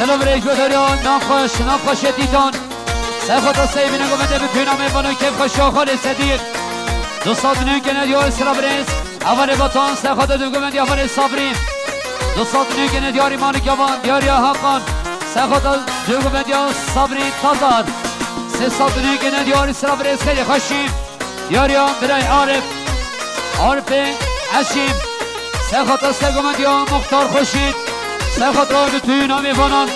سلام ریج بداریان ناخوش دیدان سخوت و سیبینه گومده بپینامه بانو کف خوشا خالی صدیق دوستات نوگنه دیار سلام ریز اول باتان سخوت دو گومده اول صابرین دوستات نوگنه دیاری مانک یوان دیاری حقان سخوت دو گومده صابرین تازار سه سات نوگنه دیاری سلام ریز خیلی خوشیم دیاری برای عارف عشیم سخوت سه گومده مختار خوشید سخوت را توی نامی بانان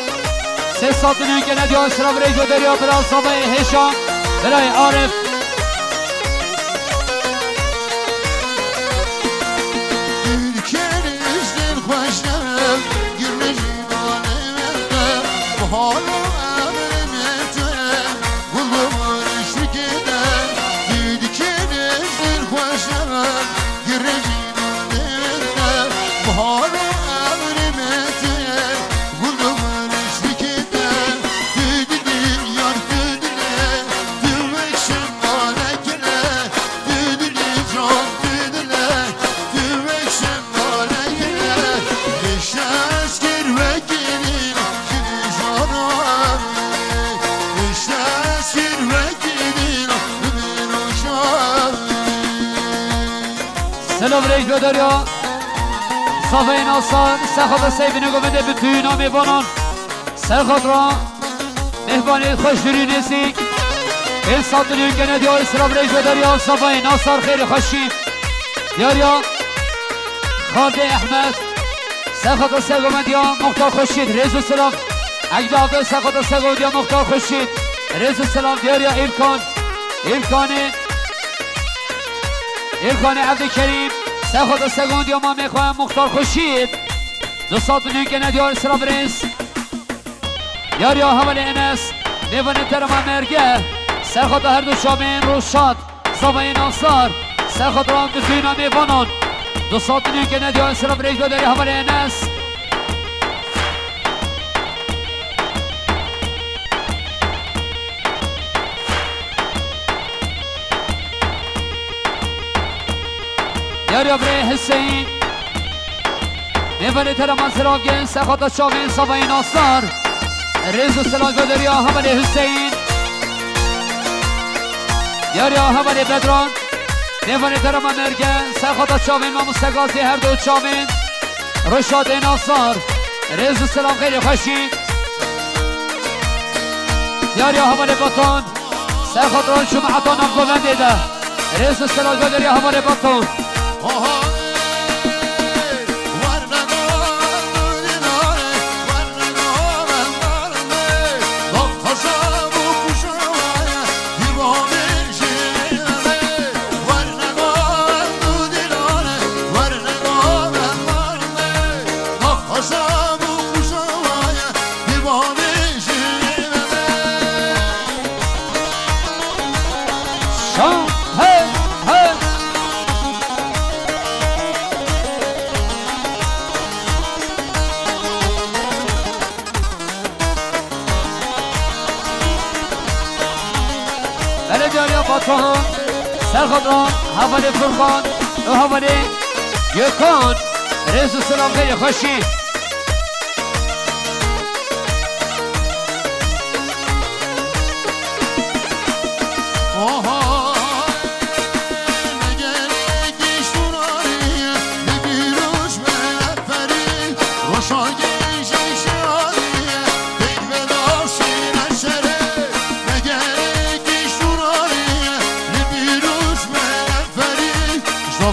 سه سات نوگنه دیار سلام ریز و دریا برای صابه هشام برای عارف سلام ریج بداریا صافه ناصر سخوت سیبینه گومده به توی نامی بانان سرخوت را مهبانی خوش دوری نزدیک بیل ساتونی گنه دیار سلام ریج بداریا صافه ناصر خیلی خوشی دیاریا خالد احمد سخوت سیگومده یا مختار خوشید ریز و سلام اگدابه سخوت سیگومده یا مختار خوشید ریز و سلام دیاریا ایرکان عبدالکریم سخوت و سگوند یا ما میخواهم مختار خوشید دوستات نوگنه دیار سلام ریز یار یا حوال انس میوانه ترما مرگه سخوت هر دو شامین روشاد صابه ناصر سخوت را بزینا میوانان دوستات نوگنه دیار سلام ریز بداری حوال انس یاریا بره حسین میوانه ترمان سراغین سخوت شامین صابه ناصر ریز و سلاج بداریا حمل حسین یاریا حمل بدران میوانه ترمان مرگن سخوت شامین و مستقاسی هر دو شامین رشاد ناصر ریز و سلام خیلی خوشی یاریا حمل بطان سخوت ران شمعتان هم گوونده ده ریز و سلاج بداریا حمل بطان سرخوت را حوال فرقان و حوال یکان ریز و سلام خیلی خوشی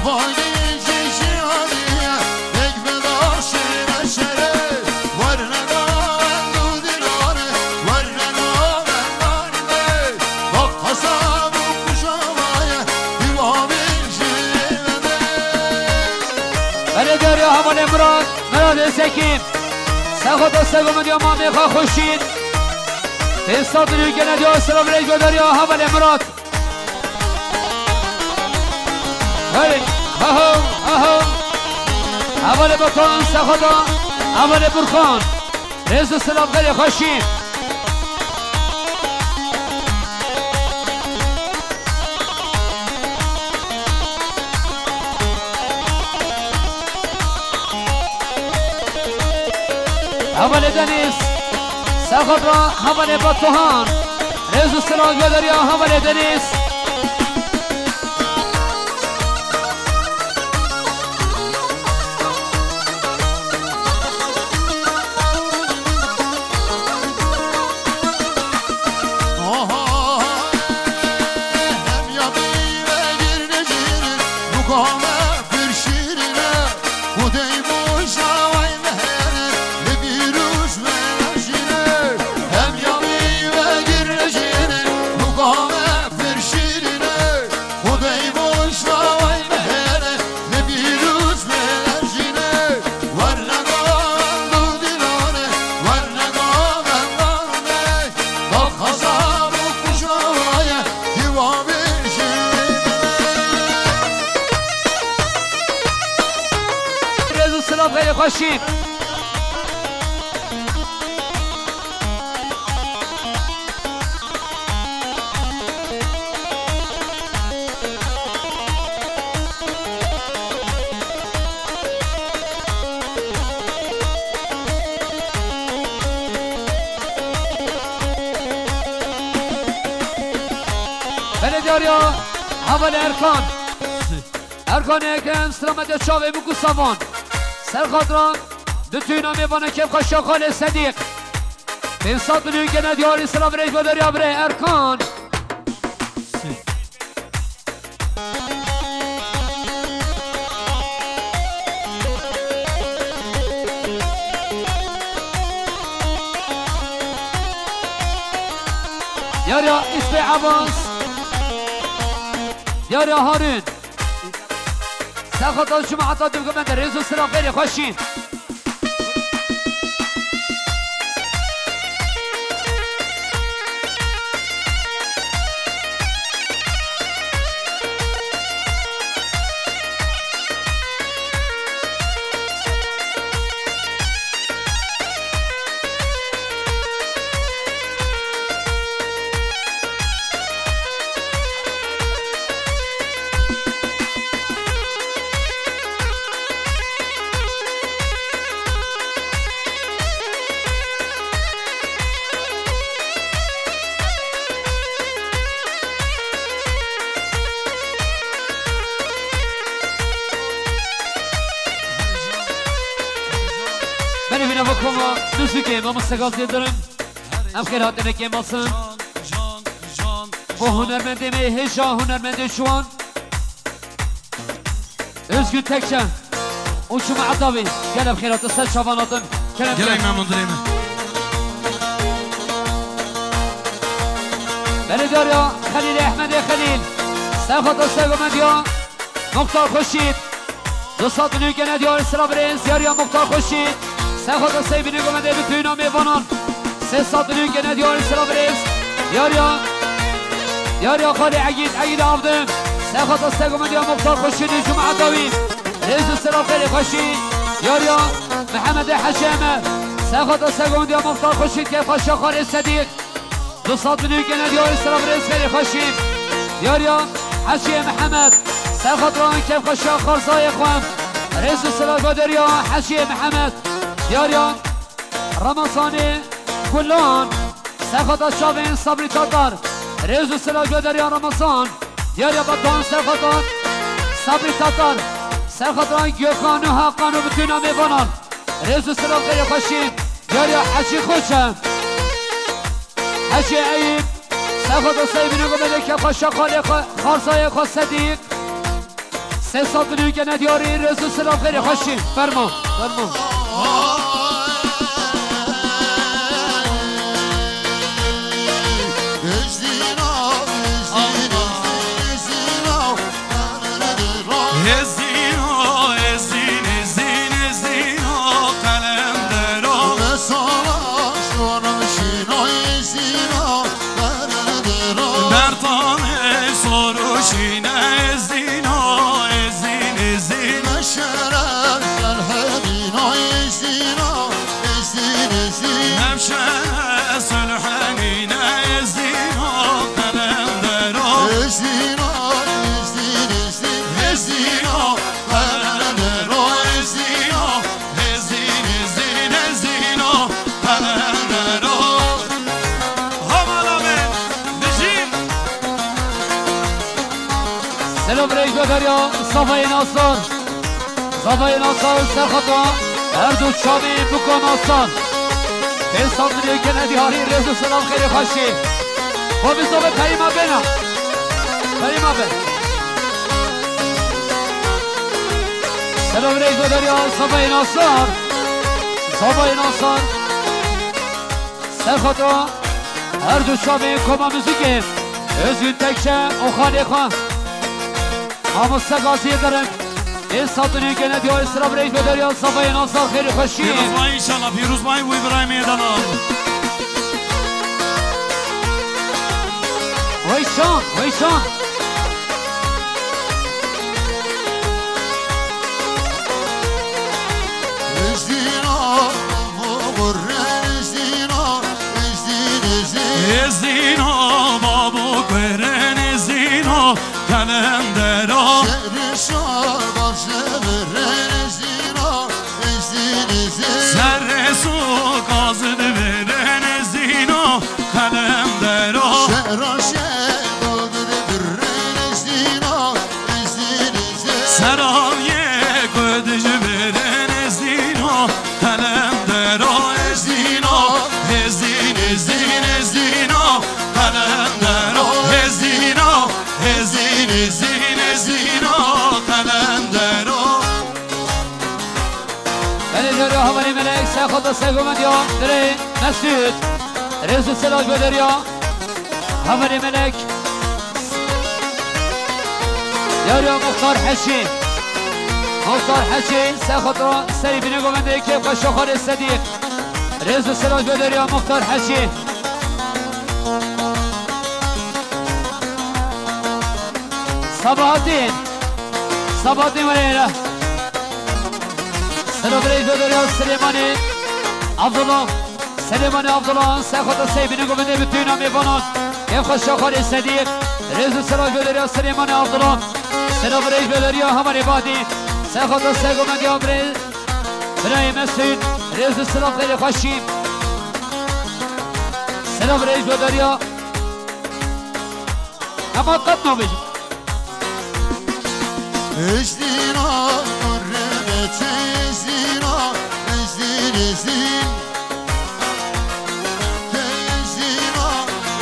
Vay gece şiariye, tek bedar şire سکیم سخوت و سگم دیا ما میخوا خوشید فیستاد دنیو که ندیا سلام ریگو داریا حول امرات هلی اهو اول بطان سخوتا اول برخان ریز و سلام خیلی خوشید اول دنیس سخوت را اول بطان ریز و سلام داریا اول دنیس خیلی خوشید بله داریا اول ارکان اکن سلامت شاوه بگو سامان سرخاطران دو توی نامی بانه که خوشا خال صدیق به سات بنوی که ندیاری سلام ریج با دریا بره ارکان یاریا اسم عباس یاریا هارون سرخاطران شما حتی دوگه من در ریز و سلام خیلی خوشین ببینم وکما دوستی که ما مستقاطی دارم هم خیر هات نکه ماسن با هنرمنده هجا هنرمنده شوان özgür Tekçen uçuma adavi gelip خیرات سر شواناتن گلای ممنون داریم بله داریا خلیل احمد خلیل سرخط و سرگمندیا مختار خوشید دوستات بنوی که ندیار سلام برنز یاریا مختار خوشید سرخط و سرگمندی گمنده به توی نامی بانان سه سات بنوی که ندیار سلام برنز یاریا خالی عگید آفدم سرخط و سرگمندیا مختار خوشید جمع عداوی رئیس السلام خیلی خوشید یاریا محمد حشامه سرخط و سرگمندیا مختار خوشید که خوشا خالی صدیق دوستات بنوی که ندیار سلام برنز خیلی خوشید یاریا حشی محمد سرخطران که خوشا خارزای خوام رئیس السلام دریا حشی محمد یاریا رمضانی کلان سرخط شاوین صبری تاتار رئیس السلام دریا رمضان یاریا بطان سرخطان صبری تاتار سرخطران گیوخان و حقان و بتوینا میبانان رئیس السلام خیلی خوشید یاریا حشی خوشم حشی عیب سرخط و سیبینو گمده که خوشا خارزای خواه صدیق سه سال بنوی که ندیاری رزو سلام خیلی خوشی فرما سلام ریج بداریا صفای ناصر صفای ناصر سرخطا هر دو چامی بکن ناصر به سامنی که ندیاری رزو سلام خیلی خوشی و بزا به پریما بنا پریما بنا سلام ریج بداریا صفای ناصر صفای ناصر سرخطا هر دو چامی کما موزیک özgün tekşe o khali khan Amusta gaziye darım İnsatını gene diyor İsraf reis bederiyor Safayı nasıl khiri hoşi Firuz Bay inşallah Firuz Bay bu İbrahim Meydanı Vayşan Vayşan Ezdino babu kveren ezdino kalendero Şerşar başı veren ezdino Serre su kazıd veren ezdino kalendero Şeraşe badır veren ezdino Seravye ködücü veren ezdino kalendero Ezdino ezdin ezdin ezdino kalendero Ezdino ezdin ezdin ezdino kalendero Beni diyor havali melek Sekhoda sevgümen diyor Dere Mesut Rezu Selaj bederiyor Havali melek Diyor Muhtar Haşi Muhtar Haşi Sekhoda Seribine gomende Kef kaşokhar istedi Rezu Selaj bederiyor Muhtar Haşi Sabahattin Sabahattin Valeyla Selam reis bederiyor Süleymani Abdullah Süleymani Abdullah Sekhoda Seribine gomende bütün amibanın Kef kaşokhar istedi Rezu Selaj bederiyor Süleymani Abdullah Selam reis bederiyor Hamar İbadi Sekhoda Seribine gomende برای مسعود رئیس سلام خیلی خوشیم سلام رئیس بداریا اما قد نبیشم Ezdino Murrebet ezdino Ezdin ezdin Ezdino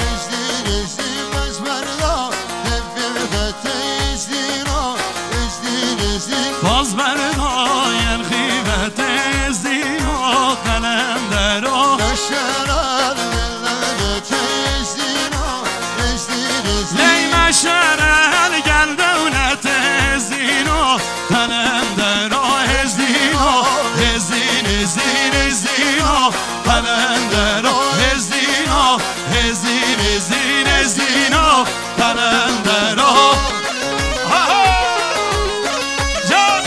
Ezdin ezdin Bezmerda Tevfirdet ezdino Ezdin ezdin Bazberda yen khibet ezdino kalendero Meşerer Vellet ezdino Ezdin ezdin Ley meşerel gel devlet ezdino kalendero Ezdino ezdin ezdin ezdino kalendero Ezdino ezdin ezdin ezdino kalendero Ha ha Can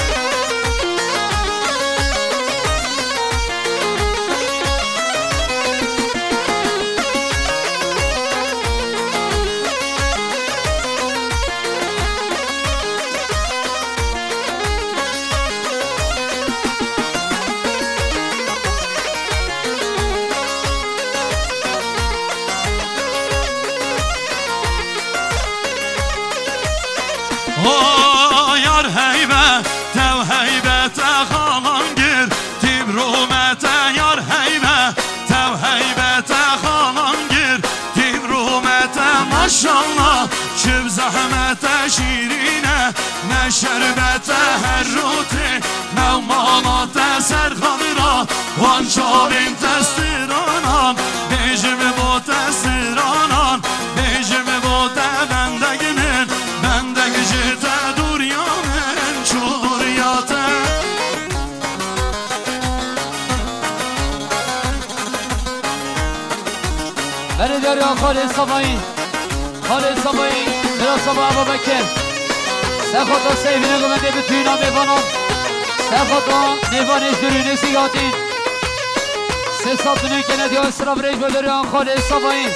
O yar heybe tev heybete halan gir Tibrumete yar heybe tev heybete halan gir Tibrumete maşallah şüb zahmete şirine Ne şerbete herruti Mevmalate serkanıra Van çavin testiranan Bejimi bu testiranan Bejimi bu te bendegimin Bendegi jirte dur yanın Çuldur yate beni diyor ya Khalid Sabahi Khalid Sabahi Biraz Sabah Ebu Bekir Sekhoda sevgine gomende bütün amibanın Sekhoda nevan eşdürünü sigatin Sesatını gene diyor İsraf reis bederiyor Khalid Sabahi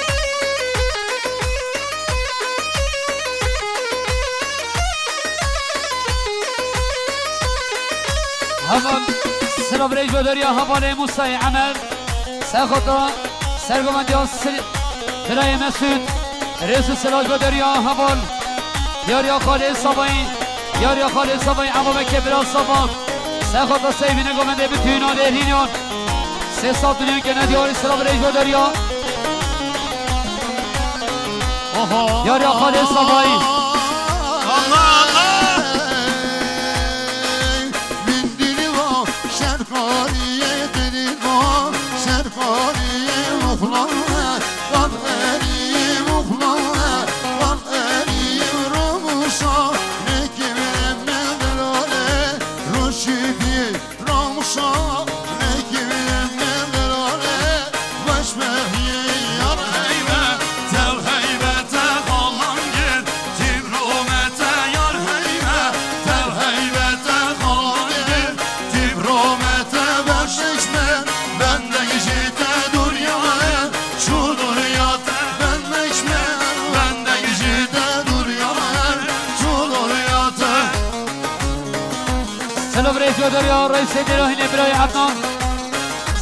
همان سلام رئیس بداریا حواله موسای عمل سخطا سرگومندی ها برای مسعود رئیس سلاج بداریا حوال یاریا خالد صبایی یاریا خالد صبایی اما بکه برا صبا سخط و سیبی نگومنده بتوینا لرینیان 300 میلیون که ندیاری سلام ریج بداریا یاریا خالد صبایی Allah Allah من دلی و شرقاریه دلی و شرقاریه مخلانه قدری مخلانه قدری راموشا نکیم من دلاله روشیدی راموشا نکیم من دلاله باش بهیه یار heybe tev heybete kalan gir tibromete yar heybe tev heybete kalan gir Tibromete başleşme bende gecite duryaya şu duryata benleşme bende gecite duryaya şu duryata سلام ریج بداریا رئیس دراهین برای عدنان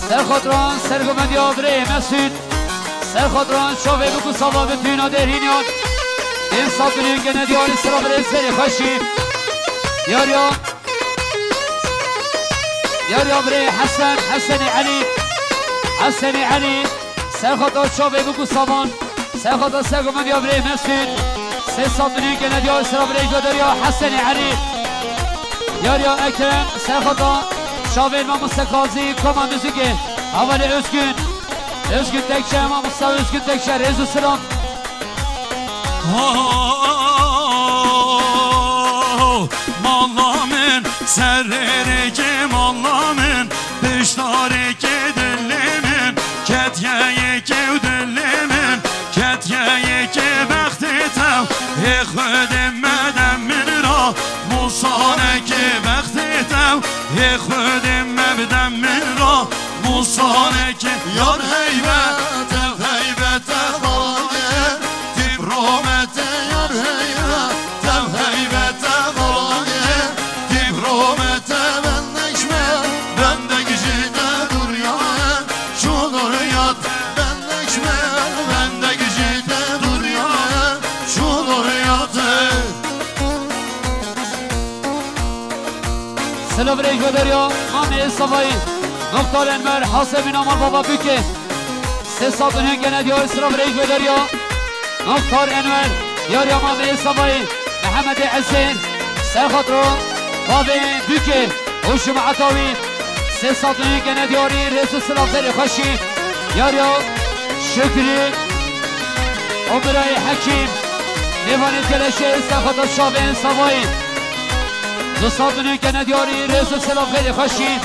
سرخطران سرگومندی آبره مسعود سرخطران شاوه بکو سابا بتوینا درهینیان 100 میلیون که ندیاری سلام ریز سری خوشی یاریا بره حسن علی سرخطران شاوه بکو سابان سرخطران سرگومندی آبره مسعود 300 میلیون که ندیاری سلام ریج بداریا حسن علی یاریا اکرم سرخطا شاوین ما مستقازی کمان موسیقی اول özgün تکشه ما مستقا özgün تکشه رزو سلام Mallamın serrereki mallamın Dışlareki dillimin Ketyeyeki dillimin Ketyeyeki bektitev Yekhudim mira Musaneki bektitev Yekhudim mira Musaneki Yar heybete heybete kalange Tibromete yar heybete heybete kalange Tibromete benleşme bende gecite duryaya şu duryat benleşme bende gecite duryaya şu duryatı سلام ریج بداریا مامی صفایی مختار انمر حاسب نامال بابا بکه 300 میلیون که ندیاری سلام ریج بداریا مختار انمر یاریا مامی صفایی محمد حسین سرخطرو بابا بکه اوشم عطاوی 300 میلیون که ندیاری رسو سلام خیلی خوشی یاریا شکری عمرای حکیم لیوانی کلشه سرخطر شابه صفایی 200 میلیون که ندیاری رسو سلام خیلی خوشی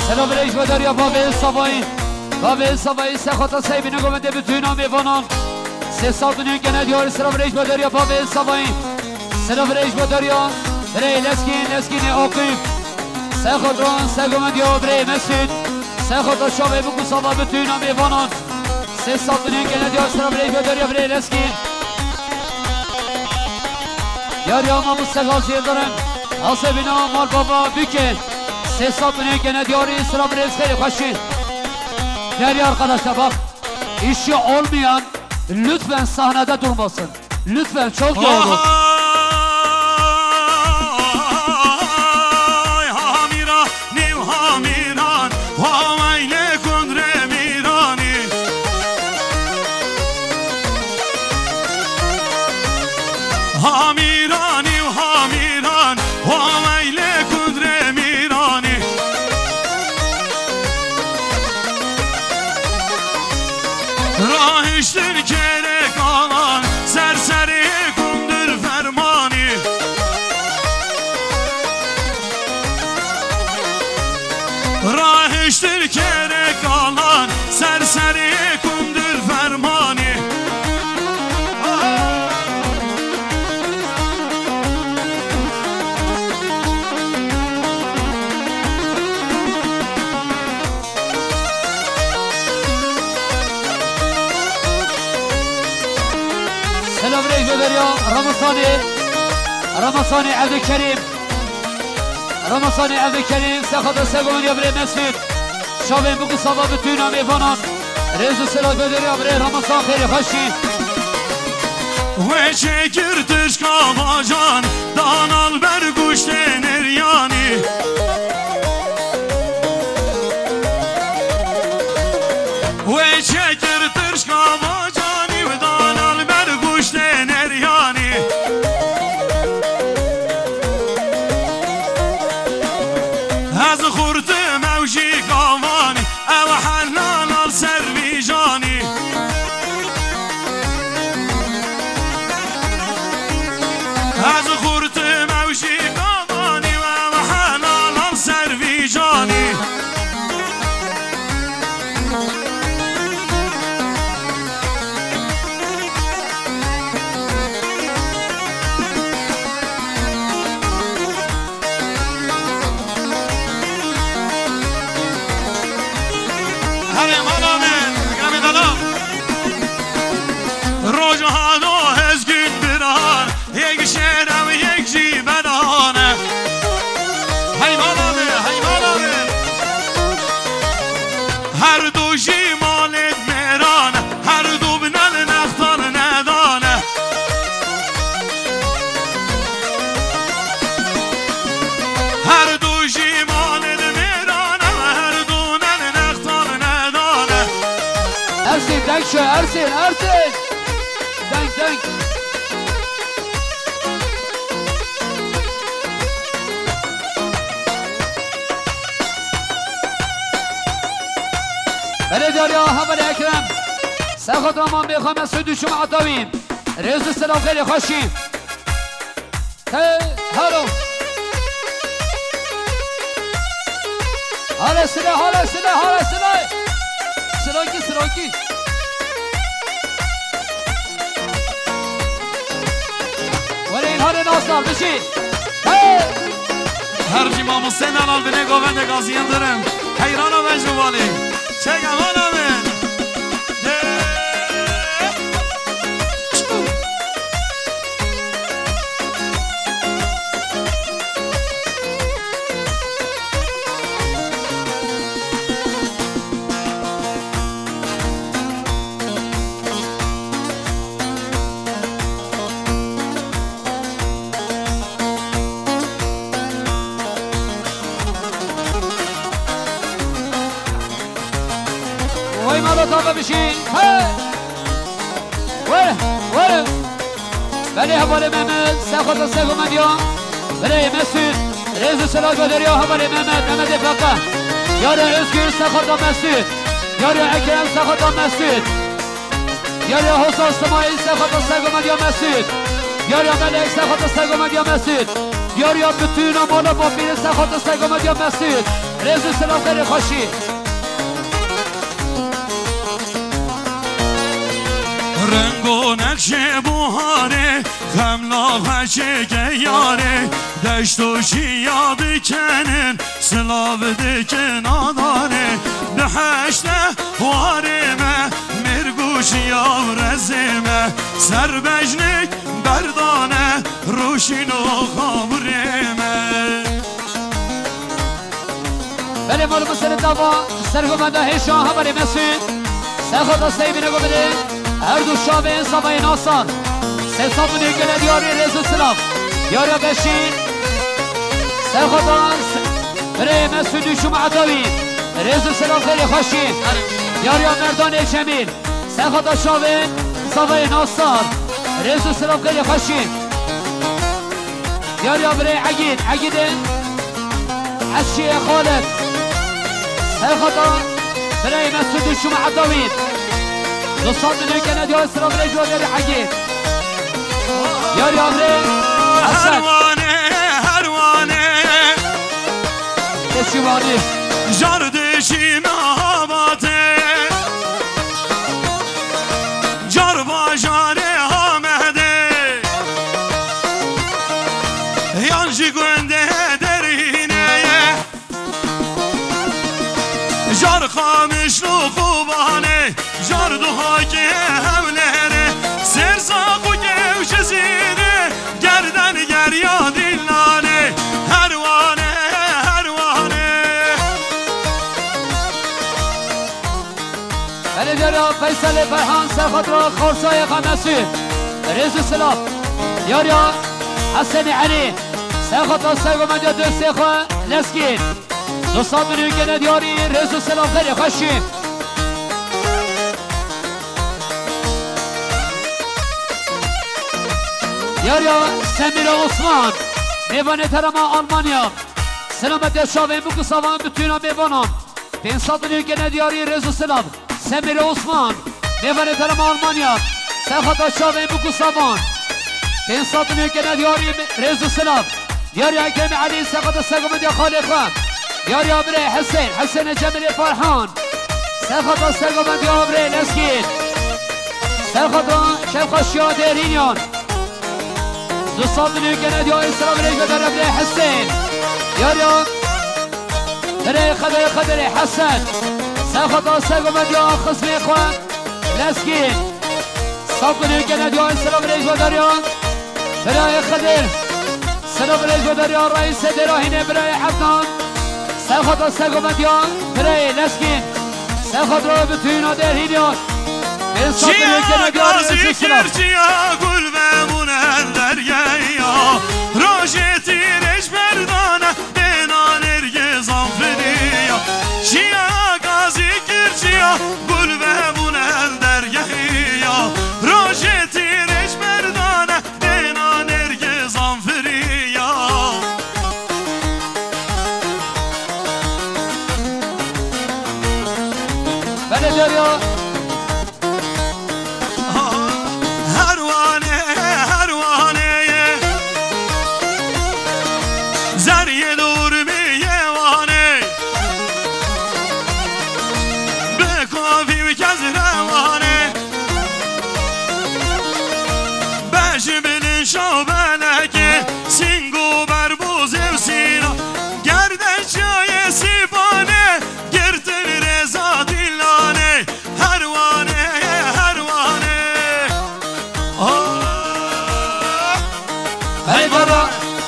سلام ریج بداریا بابل صبایی سخطا سیبی نگومنده بتوینا میوانان 300 میلیون که ندیاری سلام ریج بداریا بابل صبایی سلام ریج بداریا بره لسکین آقیم سخطران سگومندیا بره مسعود سخطا شاوه بکو سابا بتوینا میوانان 300 میلیون که ندیاری سلام ریج بداریا بره لسکین یاریا ما مستقاضی دارم حاسبینا مال بابا بکه 300 میلیون که ندیاری سلام ریز خیلی خوشی değerli arkadaşlar bak işi olmayan lütfen sahnede durmasın lütfen çok yorgun Hamirani hamiran Havayle kudre mirani Rahiştir kerek alan Serseri kundur fermani Rahiştir kerek alan Serseri kundur fermani سلام ریز بدریا رمضانی عبدالکریم سخط سگون یا بره مسعود شاوین بگو صدا بتونم ایوانان رزو سلاج بداری آبره رامسان خیلی خوشی و چه کردش کاباجان دانال بر گوشت نریانی و چه کردش کاباجانی و دانال بر گوشت نریانی از خورد موجی کامانی او حلال سروی جانی از خورد موجی کامانی و او حلال سروی جانی ارسل دنگ بله داریا حمل اکرم سخت رامان بخوام از سودو شما عطاویم رزو سلام خیلی خوشیم هلو حالا سلاکی ولی این حال ناصر بشید هر جی ما مسین الان بینه گوند گازیان دارم حیران و مجوالی چه گمان من وای مالا تابه بشین وره بله حواله محمد سخوت و سگو مدیان بله مسعود رزو سلاج و دریا حواله محمد افلاقه یار ازگیر سخوت و مسعود یار اکرم سخوت و مسعود یار حسان سماعی سخوت و سگو مدیان مسعود یار ملک سخوت و سگو مدیان مسعود یار بتون و مالا بابیر سخوت و سگو مدیان مسعود رزو سلاج خیلی خوشی رنگ و نقش بوهاره خملا وچه گیاره دشت و شیا بکنن سلاو دکن آداره به هشته وارمه مرگوشی و رزمه سر بجنک بردانه روشین و خابرمه بله مالو مسئله دوا سرگمنده هشان هماره مسعود سخوت سیبینه گو بده هر دو شابه انصابه ناسان سه صابونه گله دیاری رزو سلام یارا بشین سخوت بره مسعودی شما عطاوی رزو سلام خیلی خوشین یاریا مردان جمیل سخوت شابه انصابه ناسان رزو سلام خیلی خوشین یاریا بره عگیده از شیع خالد سخوت بره مسعودی شما عطاوی دوستان منو کنه دیو اسلام رجوع داری حقی یاری آمره هروانه کشیوانی جاردشی مهاباته جار باجاره آمده یانجی گونده درینه جار خامش رو خوبانه جار دوها که هملره سرساق و گوش زیده گردن گریا دلانه هروانه داریا فیصل فرحان سرخط را خورسای قمسی ریز سلاف یاریا حسن علی سرخط را سرگمند یا دوستی خواه لسکین دوستان منو گند یاری ریز سلاف خیلی خوشی یاریا سمیر عثمان میوان ترما آلمانیا سلامت شاوین بکو سوان بتوینا میوانم 500 میلیون گند یاری ریز سلاف سمیر عثمان میوان ترما آلمانیا سرخط شاوین بکو سوان 500 میلیون گند یاری ریز سلاف یاری اکرم علی سرخط سرگمند یا خالی خواه یاری آبره حسین جمعی فرحان سرخط سرگمند یا آبره لسکین سرخط شفخ شیادرینیان 200 میلیون گند یا اسلام ریج بدر ابره حسین یاریا بره خدر حسن سرخط سرگمند یا خصمی خواه لسکین 100 میلیون گند یا اسلام ریج بدر یا بره خدر سلام ریج بدر یا رئیس دراهینه بره حفنان سرخط سرگمند یا بره لسکین سرخط را بتوینا درهینیان چیا گازی کرچیا گل بمونن درگیا روشتی رش بردانه بینان ارگز آنفریا چیا گازی کرچیا گل بمونن درگیا روشتی رش بردانه بینان ارگز آنفریا بله داریا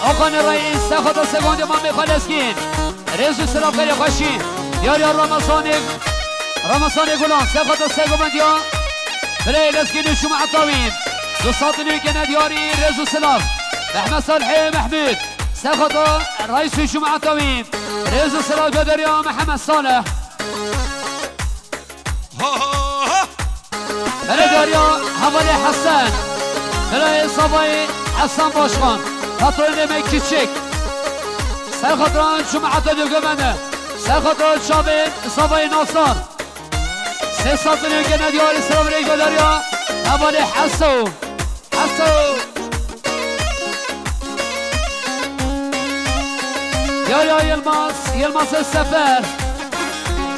آقان رئیس سخط سگوند امام فلسطین ریز سلام خیلی خوشی یاری رمضان گلان سخط سگوند یا بله لسکین شما عطاوین 200 میلیون گند یاری ریز سلام احمد صالحی محمود سخط رئیس شما عطاوین ریز سلام بدر یا محمد صالح بله داریا حوالی حسن بله صبای حسن باشخان خاطران مکی چک سرخاطران شما حتی دوگمنه سرخاطران شابه صابای ناصر 300 میلیون گند یاری سلام ریگو داریا حوالی حسو یاریا یلماس سفر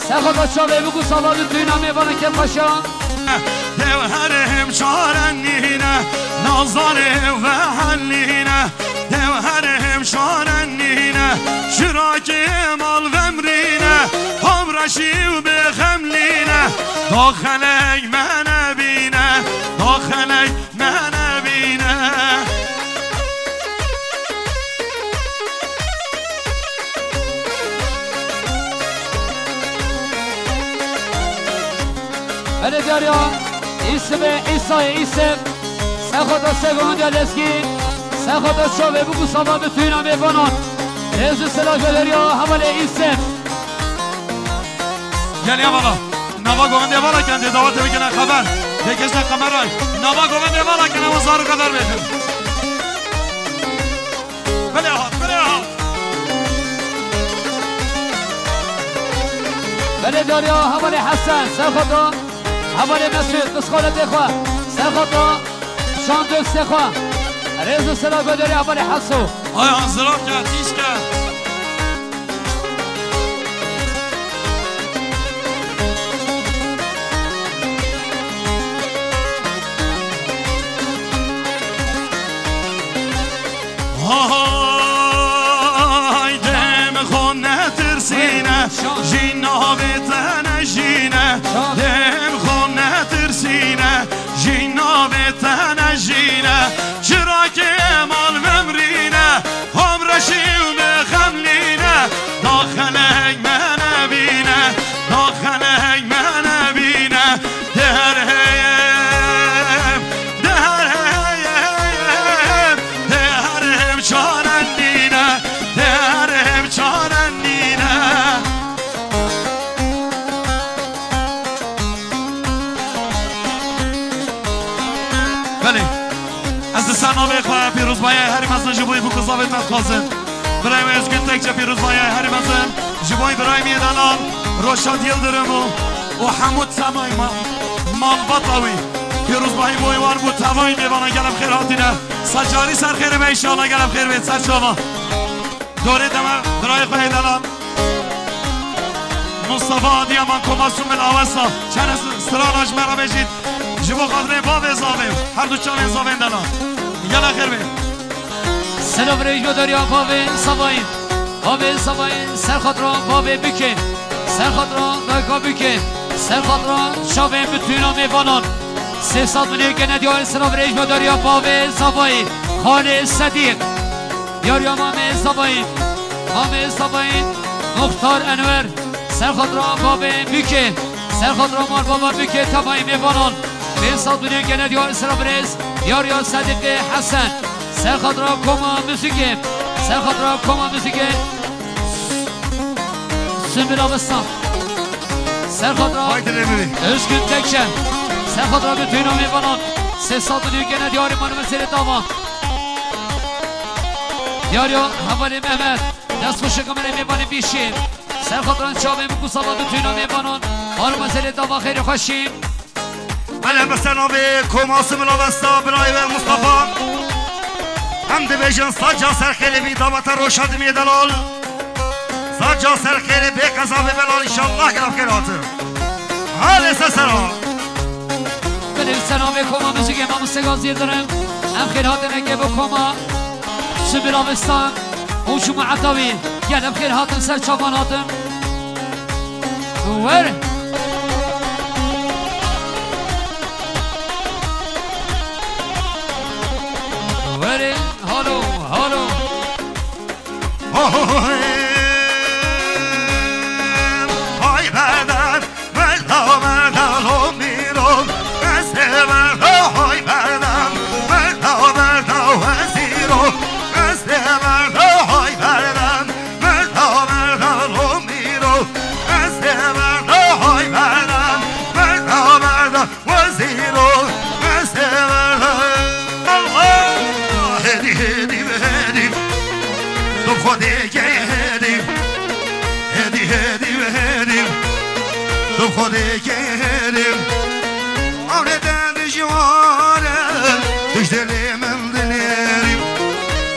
سرخاطران شابه بگو سالان توی نامی بانه که پاشان هم شارنینه نازاره و حلینه هم شارنینه شراک مال و امرینه هم رشی و بخملینه داخلک من بینه بله داریا ایسم سخط سگوند یا لسکین سخط شابه بگو سامان بتوین هم ایوانان ریز سلاح داریا حوال ایسم یعنی اولا نوا گوند اولا کنده دعوت بکنه خبر بکشن قمرای نوا گوند اولا کنه وزارو قدر بیتن بله ها بله داریا حوال حسن سخط حوالی مسعود قسخالت خواه سرخطا شاندوک سخواه ریز سلاح بداری حوالی حسو آیا انزرام کرد تیش کرد دم خون نترسینه جینا بتنه جینه دم خون نترسینه جینا بتنه جینه چرا که مال ممرینه هم رشی و بخملینه داخلک من بینه مزن جبوی بو قصابت مدخازن برای ما ازگن تک چه پیروز بایه هری مزن جبوی برای میدانان روشاد یلدرمو و حمود سمای مال بطاوی پیروز بایی بویوار بود توایی میبانه گلم خیر هاتینه سجاری سر خیره به ایشالا گلم خیر بید سر شما دوره دمه برای خواهی دلم مصطفى دیامان کماسون بالآوستا چند سراناج مرا بجید جبو خاطره باب اضافه هر دو چان اضافه دلم گلم خیر بید سلام ریجو داریا باب سباین باب سباین سرخاطران باب بکن سرخاطران دایکا بکن سرخاطران شابه بتوینا میبانان 300 میلیون که ندیار سلام ریجو داریا باب سباین خانه صدیق یاریا مامه سباین مامه سباین مختار انور سرخاطران باب بکن سرخاطران مال بابا بکن تبایی میبانان 300 میلیون که ندیار سلام ریز یاریا صدیق حسن سرخاطران کما موسیقی سرخاطران کما موسیقی سنبیل آبستان سرخاطران اشکن تکشن سرخاطران به توینا میبانان 300 میلیون که ندیاری مانو مسیر داما یاریا حوالی محمد دست خوش کمره میبانی بیشیم سرخاطران چاوه مکوسابا به توینا میبانان مانو مسیر داما خیلی خوشیم بله بسنابه کماس ملاوستا برای مصطفى هم دیویژن ساجا سرخیلی بی دامت روشاد می دلال ساجا سرخیلی بی قضا بی بلال انشالله گرم خیراتı حال سسرال بله سنابه کما موسیقی ما مستگازیر دارم هم خیرات نگه با کما سنبیل آبستان اوشو معدوی گلم خیراتم سر چاباناتم وره وره هالو هالو های بدن مردا مردا لو میرم از مردا های بدن مردا مردا وزیرم از مردا های بدن مردا مردا لو میرم از مردا های بدن مردا مردا وزیرم از مردا الله هدی هدی هدی تو خودی هدی هدی هدی هدی تو خودی هدی آره دند جواره توش دلی من دلیم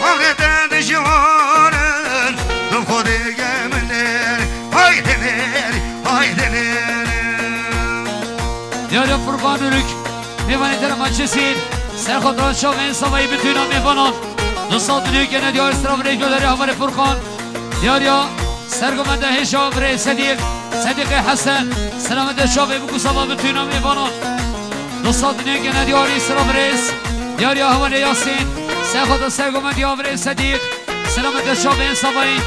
آره دند جواره تو خودی من دلیم های دلیم های دلیم یاریا فرقان ارک میوانی در مجلسین سرخاطران شاوه سوایی بتوینا میوانان 200 میلیون که ندیار استراف ریجو داری حوال فرقان یاریا سرگمنده هشام ری صدیق حسن سلامت شاوه بکو سوا بتوینا میوانان 200 میلیون که ندیار استراف ریز یاریا حوال یاسین سرخاطر سرگمنده آف ری صدیق سلامت شاوه سوایی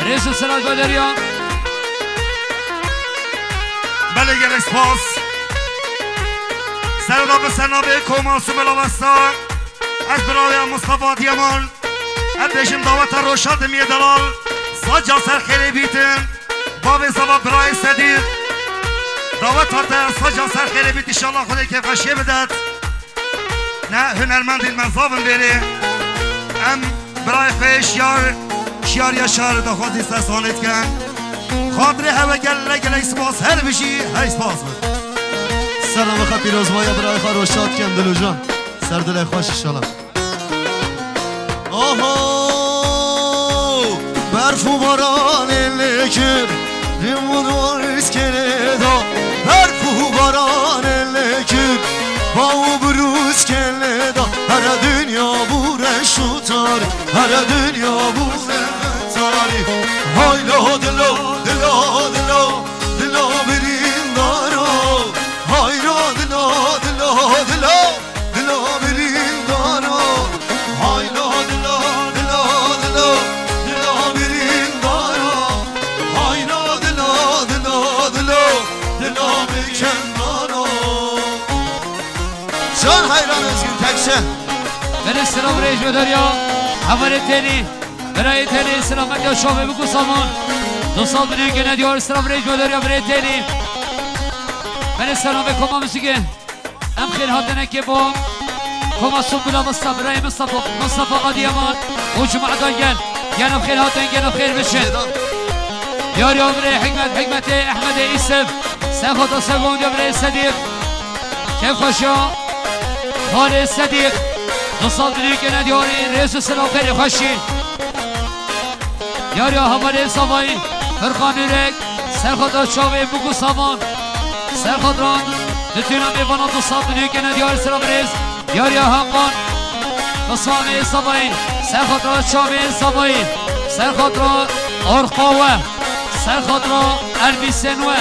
ریز و سراج بادریا بله گل اسپاس سردا به سنابه کماسو ملاوستا از برای مصطفى دیامان ابشم دعوت روشاد می دلال ساجا سرخیلی بیتن باب سبا برای صدیق دعوت هاته ساجا سرخیلی بیت انشالله خودی که فشیه بدد نه هنرمند این منصابم بری ام برای خیش یار شیار یا شار دا خودی سرسانت کن خاطره هوا گل گل اسپاس هر بشی هر اسپاس بود سلام خب پیروز بایا برای خواهر روشاد کن دلو جان سر دل خوش انشالله آها برف و باران لکر ریمون و اسکلدا برف و باران لکر با او بروز کلدا هر دنیا بورش و تاری هر دنیا بورش تاری هایلا دلو دلو دلو دلو برین دارو هایلا دلو دلو دلو دلو برین دارو هایلا دلو دلو دلو دلو برین دارو هایلا دلو دلو دلو دلو بکن دارو جان حیران ازگین تکشه بله سلام ریجو داریا حوال تلی برای تلی سلامت یا شامه بکو سامان 200 میلیون که ندیار سلام ریجو داریا برای تلی بله سلام به کما موسیقی ام خیر هاتنه که با کما سنبولا مصطفى برای مصطفى قادیامان وجمع دنجل جنب خير هاتن جنب خير بشن ياري عمري حكمت احمد يوسف سخط سقون جبري صديق كيف خشو خالد صديق نصاد بليك ندياري رئيس السلام خير خشين یاریا هماره سوایی فرقان رک سرخود را چاوه بگو سامان سرخود را بتونم ایوانا دو سال بنیو که ندیار سلام ریز یاریا همبان قسمه سوایی سرخود را چاوه سوایی سرخود را ارقاوه سرخود را البیسنوه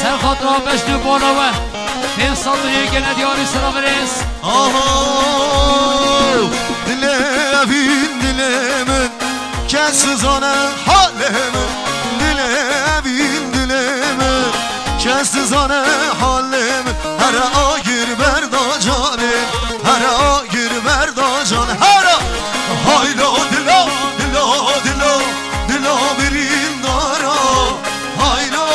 سرخود را بشنو بالاوه 5 سال بنیو که ندیار سلام ریز دلمن کس زانه حالمه دلمن کس زانه حالمه هر آگیر بردا جانم هر آگیر بردا جانم هر هایلا دلا برین دارا هایلا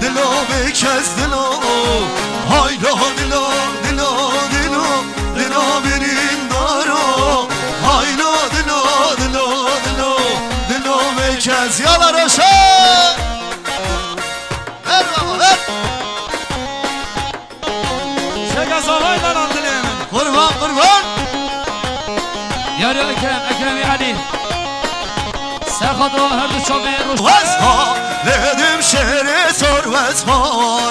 دلا بکس دلا هایلا دلا برین دارا هایلا دلا بکس یالا روشن ver baba ver شکست آقای دلان دلیم kurban یاریا اکرم علی سرخود را هر دو چاوه روش وزها لدم شهر سر وزها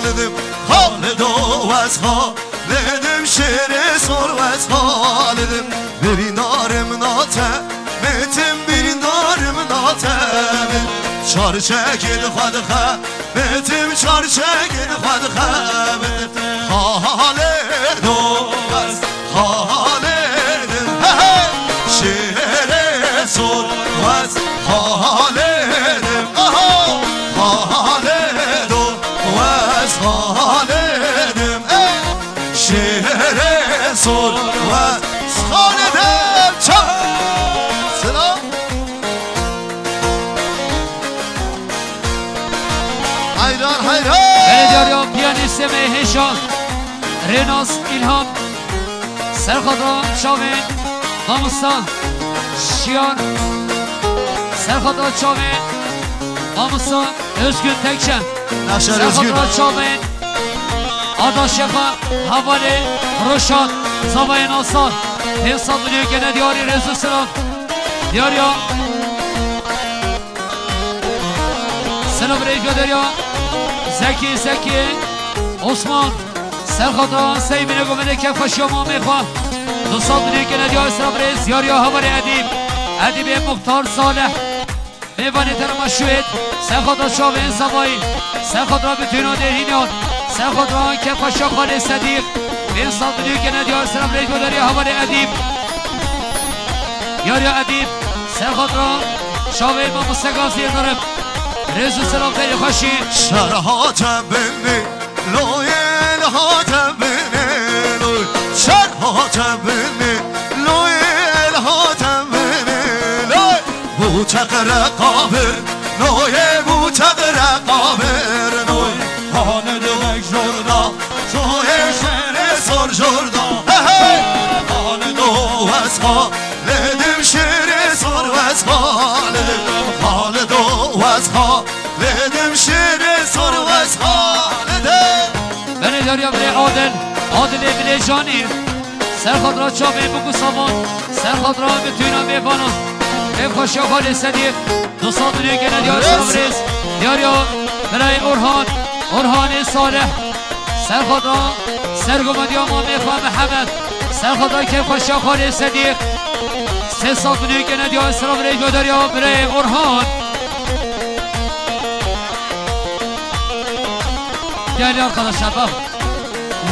لدم خالد و وزها لدم شهر سر وزها لدم برینارم ناته متم برینارم ناته چارچگل خود متم چارچگل خود خالد و وز خالد شهر سر وز خالدم خالد و وز خالدم شهر سر وز خالدم چم سلام حیران بلدیاریان پیانیست مهشان ریناس ایلهام سرخود را چاوین ناموسان شیان سرخود را چاوین ناموسان özgün تکشن نشر سرخود özgün را چاوین آدا شفا حوالی روشان زبای ناسان حفظات بلیو گنه دیاری رزو سلام دیاریا سلام ریجو دریا زکی عثمان سرخود را سیمینه گمده که خوشی ما میخواه دو سال بلیو گنه دیاری سلام ریز دیاریا حوالی ادیب مختار صالح میوانی تر مشوید سرخود را چاوین زبایی سرخود را بتونو درهینیان سرخود را که خوشی خاله صدیق این سال بلیو گنه دیاری سلام ریجو دریا حوالی ادیب یاریا ادیب سرخود را شاوین ما مستقاسی دارم رزو سلام خیلی خوشی شرحاتم بینی لویل هاتم بینی لوی شرحاتم بینی لویل هاتم بینی لوی بوچق رقابر لوی بوچق رقابر لوی خانه دوک جردا توی شهر سر جردا خانه دو از خالدم شهر سر از خالدم خالدو از خالدم شهر سر از خالدم بنی داریا بلی عادل بلی جانی سرخود را چاوه بگو سامان سرخود را بتوینا میبانم خیف خوشی خالی صدیق دو سال بلیو گنه دیار سلام ریز دیاریا برای اورهان صالح سرخود را سرگومدی ما میخواه محمد سرخود را خیف خوشی خالی صدیق 3 سال بلیو گنه دیار سلام ریز داریا برای اورهان değerli arkadaşlar bak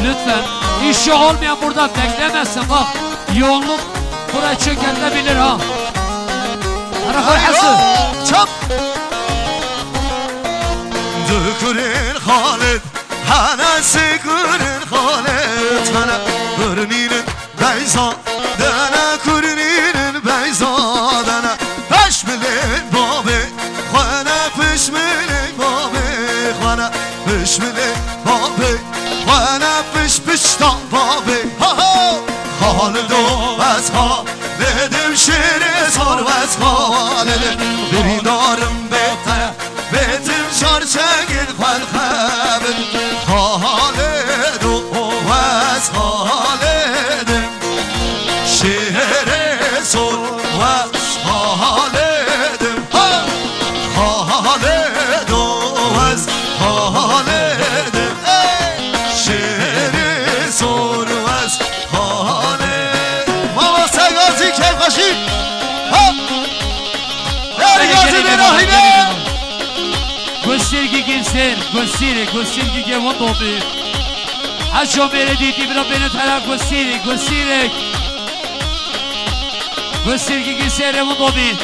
lütfen işi olmayan burada beklemesin bak yoğunluk buraya çökertebilir ha Arafayası çap Dükürün Halid Hanesi kürün Halid Hana kürninin beyza Dana kürninin beyza Dana peşmilin babi Khana peşmilin babi Khana peşmilin babi Khana peş peştan babi Ha ha Halid o az Halid دارم بیتم شارچگید خلخبت خالد و از خالدم شهر سر و از خالدم خالد و از خالدم شهر سر و از خالد ماما سگازی که باشی گسترگی گنسر گسترگی که وان دوبی هشو میره دیدی برا بین طرف گسترگی گنسر وان دوبی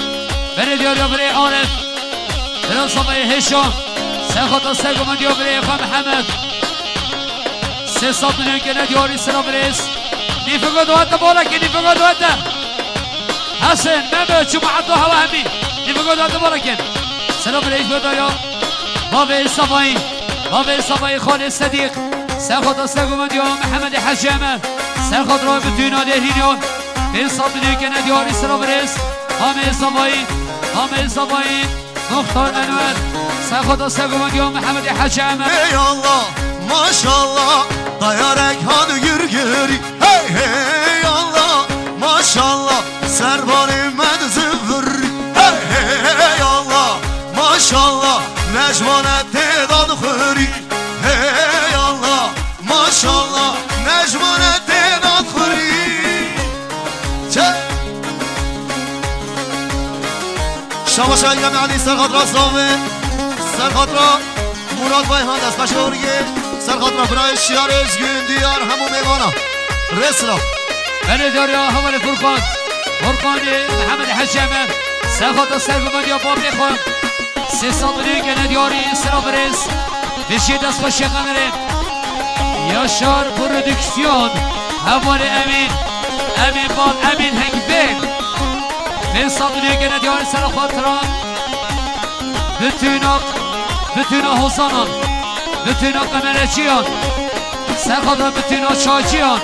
بره دیاریا بره عارف برا صبای هشام سخطا سگو من دیا بره خواهم محمد 300 میلیون که ندیاری سرا برس نیفگو دوات بارکی نیفگو دوات حسن ممه چو معدو هوا همین نیفگو دوات بارکن سرا برس بدایا باب صفای خالد صدیق سخط سگو من دیام محمد حجامه سخط را بتوینا دهرینیان به صاحب نیکه ندیاری سرا برس حامد صفای مختار انور سخط سگو من دیام محمد حجامه ey Allah maşallah dayarek hadi gürgüri hey Allah maşallah servari medzivir hey Allah maşallah necmanet tedad khuri hey Allah maşallah necmanet tedad khuri شما شاید علی سرخاطر ساوه سرخاطر مراد بایهان از بشوریه سرخاطر برای شیار ازگون دیار همو میوانا رسلا بله داریا حوال فرقان محمد حجامه سرخاطر سرگومن یا باب نخوام 300 میلیون که ندیاری سرا برس بشید دست خوشی قمره یاشار پرودکسیون حوال امین باب امین هنگبیل 500 میلیون که ندیاری سرا خاطران بتونا حسانان بتونا قمرچیان سرخاطر بتونا چاچیان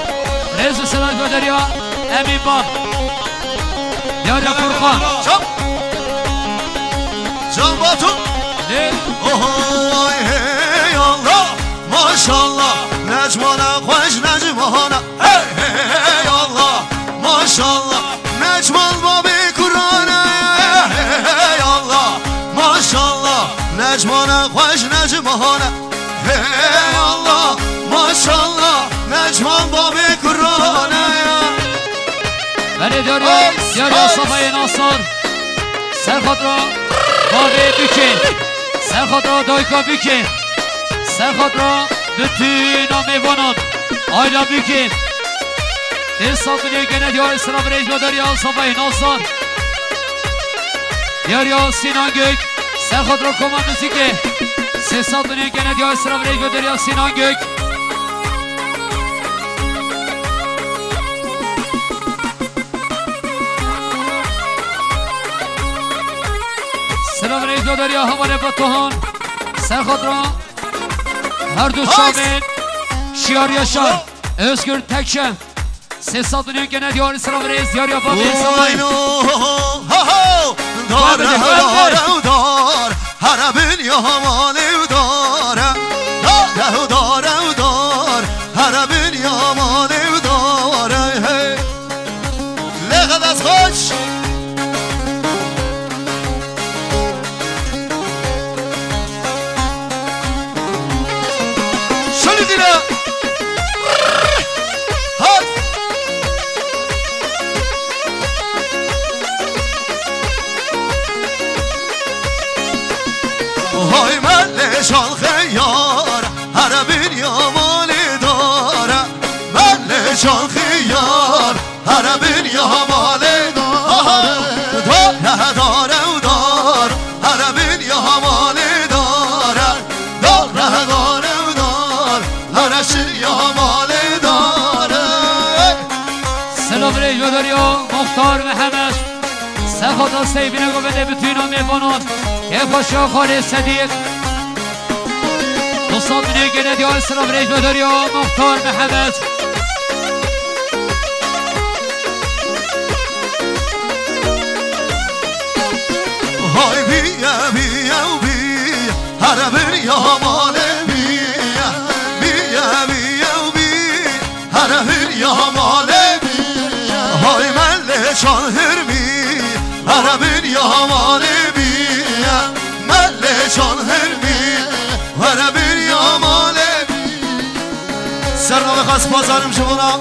رئیس سلام گودریا امین باب یاریا فرقان Can Batu Oy hey Allah Maşallah Necmana hoş necmana Hey Allah Maşallah Necmal babi Kur'an'a Hey Allah Maşallah Necmana hoş necmana Hey Allah Maşallah Necmal babi Kur'an'a بله داریا صفای ناصر سرخاطر بابی بکن سرخاطر دایکا بکن سرخاطر بتوینا میوانان آیلا بکن 300 میلیون که ندیار اسلام رئیس داریا صفای ناصر دیاریا سینان گک سرخاطر کمان موسیقی 300 میلیون که ندیار اسلام رئیس داریا سینان گک سلام رئیس داریا حواله بطوهان سرخاطر هر دو شامل شیار یاشار özgür تکشم 300 میلیون که ندیار سلام رئیس دیاریا بابی سلام دار هربین یا مالی دار هربین یا مالی دار لغت از خوش شنی دیره های من شان خیار هر بین یا مالی داره من شان خیار هر بین یا مالی داره هر بین یا مالی داره هر شیر یا مالی داره سلام رئیس داریا مختار محمد سخاطر سیبینه گو بده بتوینا میوانان که پاشا خالد صدیق 200 میلیون که ندیار سلام رئیس داریا مختار محمد های بی هر بر یا ماله بی هر بر یا ماله بی های مله چان هرمی هر بر یا ماله بی مله چان هرمی هر بر یا ماله بی سرنامه خاص بازارم شمونا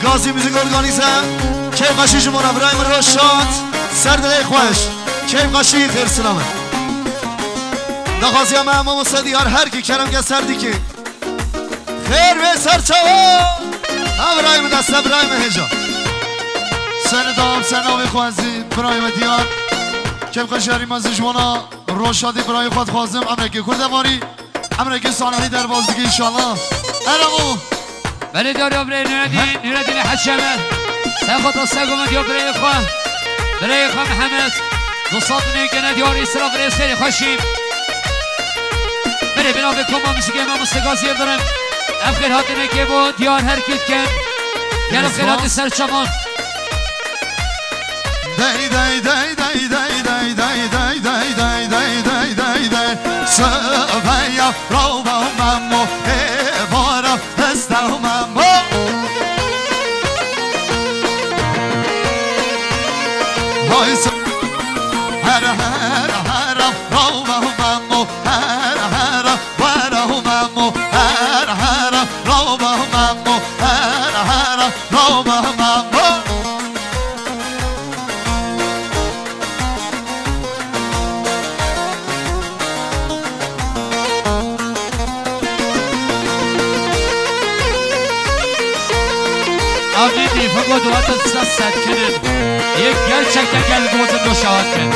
گازی میزیک ارگانیزم کیف قشی شمونا برایم رشاد سردل خوش کیف قشی خیر سلامه نخوازی همه امام صدیار هر کی کرم که سردی که خیر به سرچوا ابراهیم دست ابراهیم هجا سردام سرنامه خوازی برایم دیار کیف قشی هریم از جوانا روشادی برای خود خوازم امرکی کردواری امرکی سانهی در بازدگی انشالله ارمو بله داریا برای نوردین حشمه سخوت و سگومت یا برای خواه محمد دوستات نگه دیار اسراف برای سری خوشیم بله بنا بکن ما موسیقی ما مستقاضی دارم افخیر حاطمه که با دیار حرکت کن یعنی افخیر حاطی سرچمان دی دی دی دی دی دی دی دی دی دی دی دی دی دی سبیا رو با ممو بارا هستم ممو های هر هر هر رو با ممو هر هر رو ممو هر هر رو با ممو هر هر رو با ممو آمدی فقط دوات سد کنن یک gerçekten geldi دوزن دو شهاد کن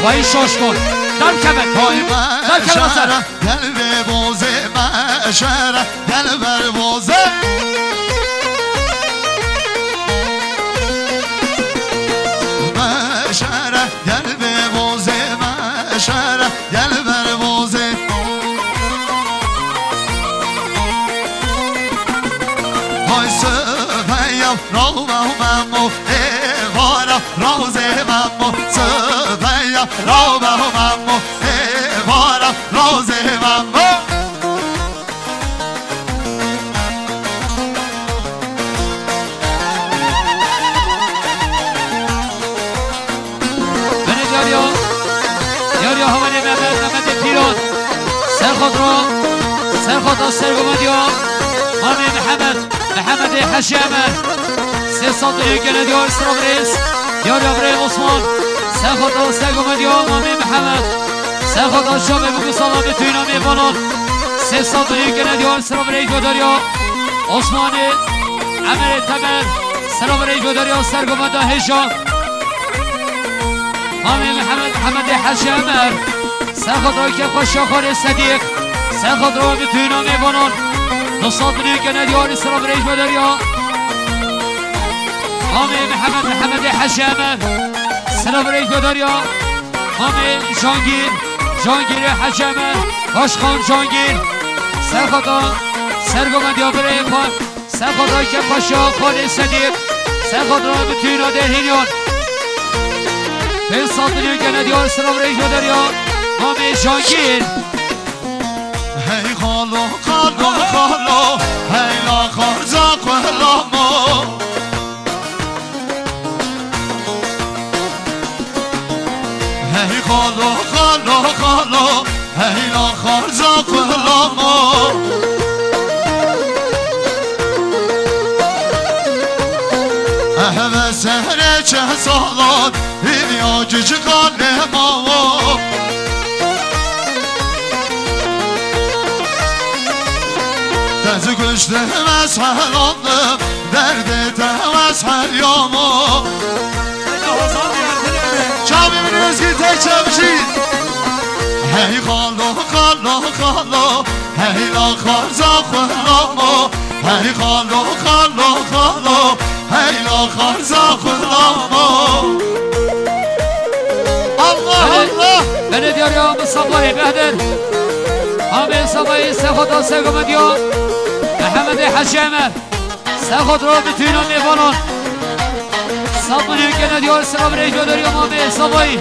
خواهی شوش کن دم کمت دم کمت سر گل به بوزه مشره گل بر بوزه مشره گل به بوزه مشره گل بر بوزه های سفیم رو ممو ایوارا روزه ممو سفیم رو ممو ایوارا روزه ممو یاریا همانی محمد پیران سرخود و سرگومدیا مامی محمد حشیمه 300 گنه دیار سرابریز یاریا برای عثمان سرخود و سرگومدیا مامی محمد سرخود و شابه بگو سلام به توی نامی بانان 300 گنه دیار سرابریز گداریا عثمان امر تمر سرابریز گداریا سرگومدا هشام مامی محمد حشیمه سرخود را که خوش آخر صدیق سرخود را به توی نامی بانان 200 گنه دیار سرابریز گداریا مامی محمد حشیمه سرابریز گداریا مامی جانگیر حشیمه باشخان جانگیر سرخدا سرگومدیا برای خان سرخدا که پاشا خان صدیق سرخدا به توی ناده هینیان به ساطنی گنه دیار سرابریز گداریا مامی جانگیر هی خالو خالو خالو هی لا خارزا قهلامو هی خالو خالو خالو هی لا خارزا قهلامو اهوه سهره چه سالات اینیا جیجی قلمامو تازه گشتم از حلاندم دردتم از حریامو چامی من ازگی تک چمشید هی خالو خالو خالو هی لا خارزا خلامو هی خالو خالو خالو هی لا خارزا خلامو الله بله دیاریا مصابای بهدر همه صابای سخود و سگومدیا محمد حشیمه سخود رو به توی نامی بانان صابونی که ندیار سلام ریجو داریم همه صابایی